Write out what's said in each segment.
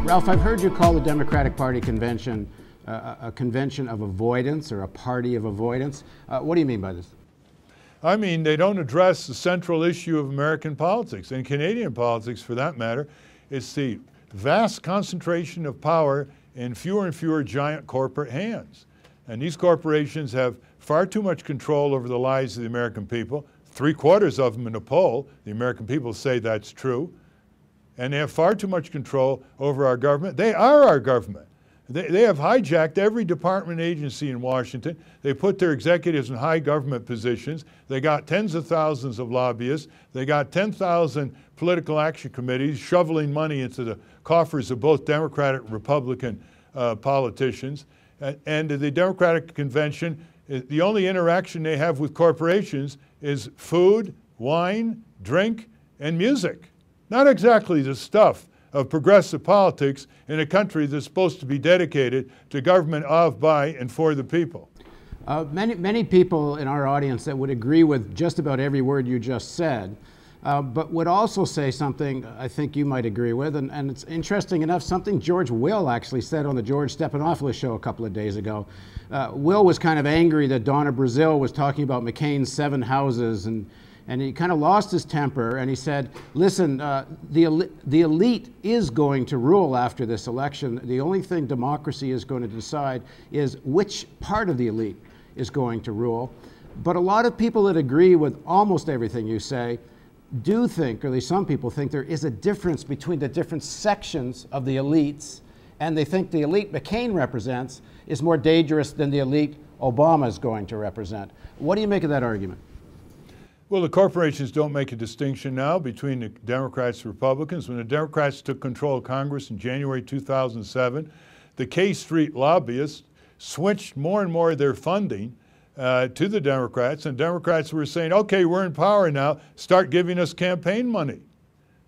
Ralph, I've heard you call the Democratic Party convention a convention of avoidance or a party of avoidance. What do you mean by this? I mean, they don't address the central issue of American politics and Canadian politics for that matter. It's the vast concentration of power in fewer and fewer giant corporate hands. And these corporations have far too much control over the lives of the American people. 3/4 of them in a poll, the American people say that's true. And they have far too much control over our government. They are our government. They have hijacked every department agency in Washington. They put their executives in high government positions. They got tens of thousands of lobbyists. They got 10,000 political action committees shoveling money into the coffers of both Democratic and Republican politicians. And the Democratic convention, the only interaction they have with corporations is food, wine, drink, and music. Not exactly the stuff of progressive politics in a country that's supposed to be dedicated to government of, by, and for the people. Many people in our audience that would agree with just about every word you just said, but would also say something I think you might agree with, and it's interesting enough, something George Will actually said on the George Stephanopoulos show a couple of days ago. Will was kind of angry that Donna Brazile was talking about McCain's 7 houses, and he kind of lost his temper, and he said, listen, the elite is going to rule after this election. The only thing democracy is going to decide is which part of the elite is going to rule. But a lot of people that agree with almost everything you say do think, or at least some people think, there is a difference between the different sections of the elites, and they think the elite McCain represents is more dangerous than the elite Obama is going to represent. What do you make of that argument? Well, the corporations don't make a distinction now between the Democrats and Republicans. When the Democrats took control of Congress in January 2007, the K Street lobbyists switched more and more of their funding to the Democrats, and Democrats were saying, okay, we're in power now, start giving us campaign money.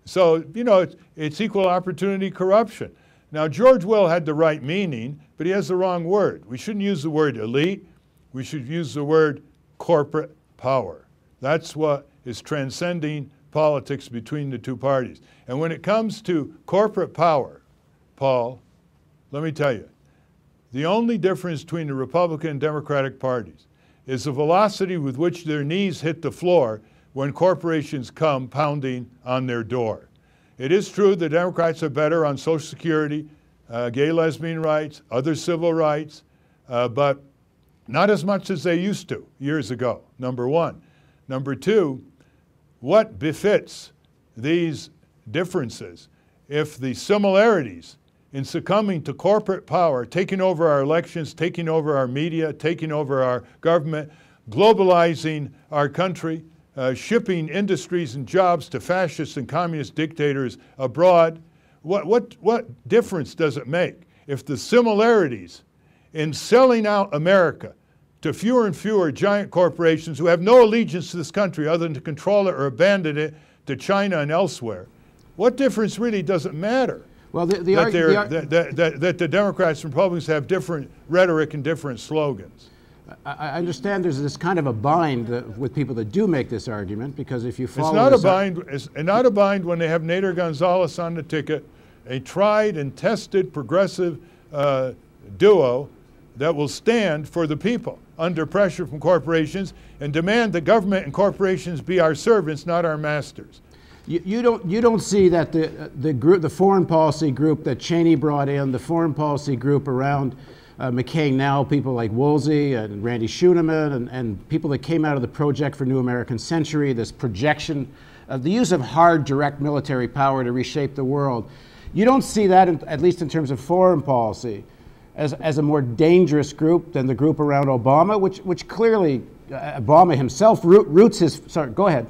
So, you know, it's equal opportunity corruption. Now, George Will had the right meaning, but he has the wrong word. We shouldn't use the word elite. We should use the word corporate power. That's what is transcending politics between the two parties. And when it comes to corporate power, Paul, let me tell you, the only difference between the Republican and Democratic parties is the velocity with which their knees hit the floor when corporations come pounding on their door. It is true the Democrats are better on Social Security, gay, lesbian rights, other civil rights, but not as much as they used to years ago, number one. Number two, what befits these differences if the similarities in succumbing to corporate power, taking over our elections, taking over our media, taking over our government, globalizing our country, shipping industries and jobs to fascist and communist dictators abroad, what difference does it make if the similarities in selling out America to fewer and fewer giant corporations who have no allegiance to this country other than to control it or abandon it to China and elsewhere, what difference really does it matter? Well, that the Democrats and Republicans have different rhetoric and different slogans. I understand there's this kind of a bind with people that do make this argument, because if you follow it's not a bind when they have Nader Gonzalez on the ticket, a tried and tested progressive duo that will stand for the people under pressure from corporations and demand that government and corporations be our servants, not our masters. You don't see that the foreign policy group that Cheney brought in, the foreign policy group around McCain now, people like Woolsey and Randy Schuneman and people that came out of the Project for New American Century, this projection of the use of hard, direct military power to reshape the world. You don't see that, at least in terms of foreign policy, as a more dangerous group than the group around Obama, which clearly Obama himself roots his. Sorry, go ahead.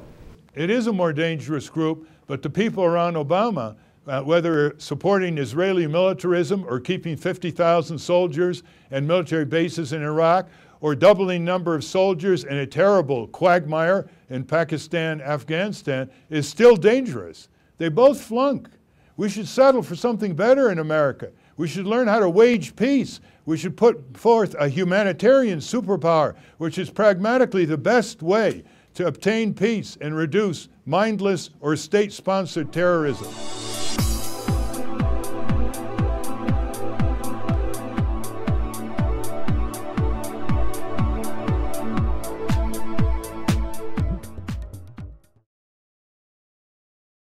It is a more dangerous group, but the people around Obama, whether supporting Israeli militarism or keeping 50,000 soldiers and military bases in Iraq, or doubling number of soldiers in a terrible quagmire in Pakistan, Afghanistan, is still dangerous. They both flunk. We should settle for something better in America. We should learn how to wage peace. We should put forth a humanitarian superpower, which is pragmatically the best way to obtain peace and reduce mindless or state-sponsored terrorism.